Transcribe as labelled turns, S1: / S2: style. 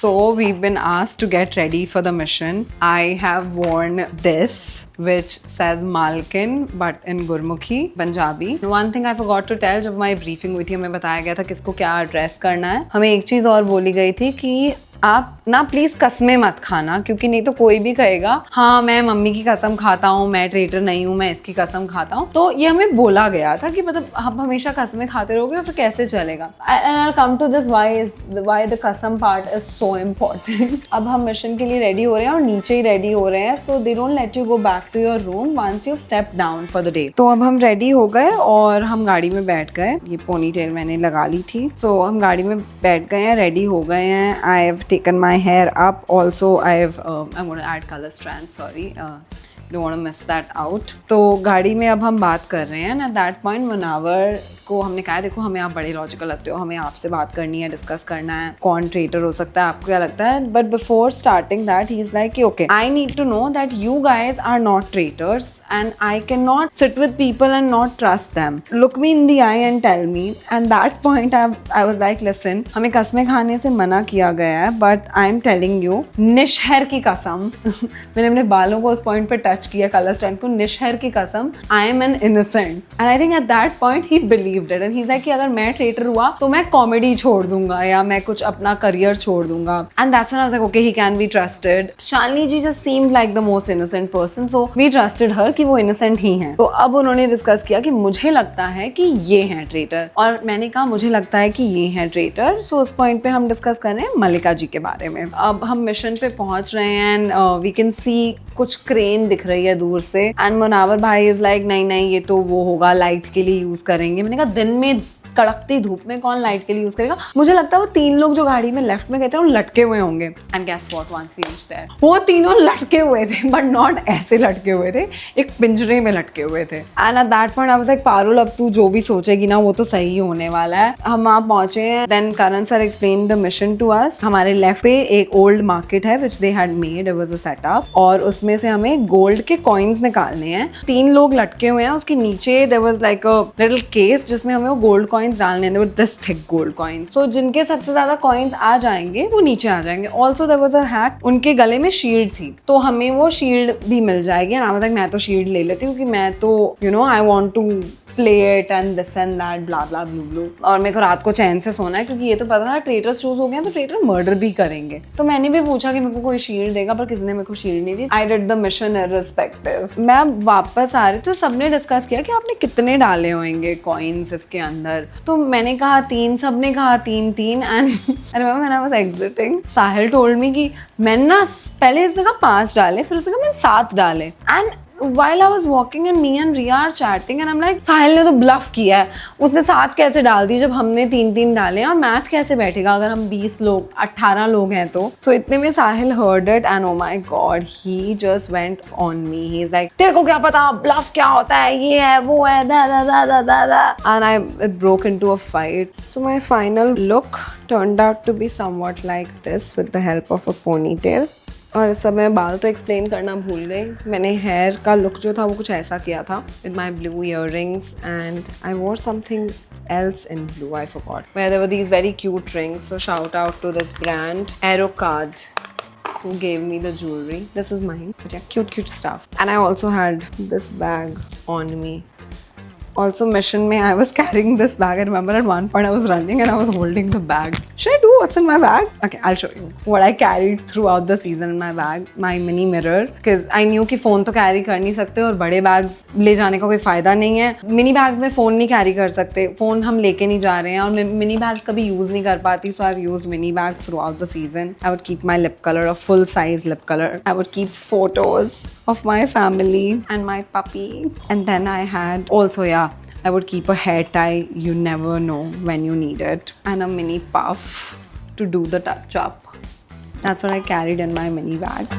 S1: So we've been asked to get ready for the mission. I have worn this, which says Malkin, but in Gurmukhi, Punjabi. One thing I forgot to tell, जब हमारी briefing हुई थी हमें बताया गया था किसको क्या address करना है. हमें एक चीज़ और बोली गई थी कि आप ना प्लीज कस्में मत खाना, क्योंकि नहीं तो कोई भी कहेगा हाँ मैं मम्मी की कसम खाता हूँ, मैं ट्रेटर नहीं हूँ, मैं इसकी कसम खाता हूँ. तो ये हमें बोला गया था कि मतलब आप हमेशा कस्में खाते रहोगे और फिर कैसे चलेगा. And I come to this why the कसम पार्ट इज सो इम्पोर्टेंट. अब हम मिशन के लिए रेडी हो रहे हैं और नीचे ही रेडी हो रहे हैं, so they don't let you go back to your room once you step down for the day. तो अब हम रेडी हो गए और हम गाड़ी में बैठ गए. ये पोनी टेल मैंने लगा ली थी, सो हम गाड़ी में बैठ गए हैं, रेडी हो गए हैं. I have taken my hair up. Also I'm going to add color strands, sorry, don't want to miss that out. तो गाड़ी में अब हम बात कर रहे हैं. At that point मुनावर को हमने कहा देखो हमें आप बड़े लॉजिकल लगते हो, हमें आपसे बात करनी है, डिस्कस करना है कौन ट्रेटर हो सकता है, आपको क्या लगता है. But before starting that he is like okay I need to know that you guys are not traitors and I can not sit with people and not trust them. Look me in the eye and tell me. And that point I was like listen, हमें कस्में खाने से मना किया गया है, but I am telling you निशहर की कसम मैंने अपने बालों को उस पॉइंट पे टच किया, कलर स्टैंड को, निशहर की कसम I am an innocent. And I think at that point he believed it and he said कि अगर मैं ट्रेटर हुआ तो मैं कॉमेडी छोड़ दूंगा या मैं कुछ अपना करियर छोड़ दूंगा. And that's when I was like okay he can be trusted. Shalini ji just seemed like the most innocent person, so we trusted her कि वो इनोसेंट ही हैं. तो अब उन्होंने डिस्कस किया कि मुझे लगता है कि ये हैं ट्रेटर, और मैंने कहा मुझे लगता है कि ये हैं ट्रेटर. सो उस पॉइंट पे हम डिस्कस कर रहे हैं मल्लिका जी के बारे में. अब हम मिशन पे पहुंच रहे हैं एंड वी कैन सी कुछ क्रेन दिख रही है दूर से. एंड मुनावर भाई इज लाइक नहीं ये तो वो होगा लाइट के लिए यूज करेंगे. मैंने कहा दिन में कड़कती धूप में कौन लाइट के लिए यूज करेगा. मुझे लगता है वो 3 लोग जो गाड़ी में लेफ्ट में गए थे वो लटके हुए होंगे. And guess what, once we reached there वो तीनों लटके हुए थे, बट नॉट ऐसे लटके हुए थे, एक पिंजरे में लटके हुए थे. And at that point I was like Parul अब तू जो भी सोचेगी ना वो तो सही होने वाला है. हम वहाँ पहुंचे हैं. Then Karan sir explain the mission to us. हमारे लेफ्ट पे एक ओल्ड मार्केट है which they had made, it was a setup, और उसमें से हमें गोल्ड के कॉइन्स निकालने हैं. 3 लोग लटके हुए हैं, उसके नीचे there was like a little case जिसमें हमें वो गोल्ड कॉइन्स डालने हैं. This thick gold coins. So जिनके सबसे ज्यादा कॉइन्स आ जाएंगे वो नीचे आ जाएंगे. Also there was a hack, उनके गले में शील्ड थी तो हमें वो शील्ड भी मिल जाएगी. एंड आई वाज लाइक मैं तो शील्ड ले लेती हूँ कि मैं तो you know I want to play it and this and that blah blah blue blue. और मेरे को रात को चैन से सोना है क्योंकि ये तो पता था ट्रेटर्स चूज हो गए तो ट्रेटर मर्डर भी करेंगे. तो मैंने भी पूछा कि मेरे को कोई शील्ड देगा, पर किसी ने मेरे को शील्ड नहीं दी. I did the mission irrespective. मैं वापस आ रही तो सबने डिस्कस किया कि आपने कितने डाले होंगे कॉइन्स इसके अंदर. तो मैंने कहा 3, सबने कहा 3 3. And I remember when I was exiting Sahil told me कि मैंने ना पहले इसने कहा 5 डाले, फिर उसने कहा मैंने 7 डाले. And while I was walking and me and Riya are chatting and I'm like साहिल ने तो ब्लफ किया है, उसने 7 कैसे डाल दी जब हमने 3 डाले हैं, और मैथ कैसे बैठेगा अगर हम 20 लोग 18 लोग हैं तो. सो इतने में साहिल heard it and oh my god he just went on me. He's like तेरे को क्या पता ब्लफ क्या होता है, ये है वो है दा दा दा दा दा दा. And it broke into a fight. So my final look turned out to be somewhat like this with the help of a ponytail. और इस समय बाल तो एक्सप्लेन करना भूल गई. मैंने हेयर का लुक जो था वो कुछ ऐसा किया था with my blue earrings and I war something else in blue, I forgot, where there were these very cute rings. So shout out to this brand Aerocard who gave me the jewelry. This is mine, but yeah, cute stuff. And I also had this bag on me. Also mission में I was carrying this bag. I remember at one point I was running and I was holding the bag. Should I do what's in my bag? Okay, I'll show you what I carried throughout the season in my bag. My mini mirror, because I knew कि phone तो carry कर नहीं सकते और बड़े bags ले जाने का कोई फायदा नहीं है. Mini bags में phone नहीं carry कर सकते, phone हम लेके नहीं जा रहे हैं, और मैं mini bags कभी use नहीं कर पाती. So I've used mini bags throughout the season. I would keep my lip color, a full size lip color. I would keep photos of my family and my puppy. And then I had also, I would keep a hair tie, you never know when you need it, and a mini puff to do the touch up. That's what I carried in my mini bag.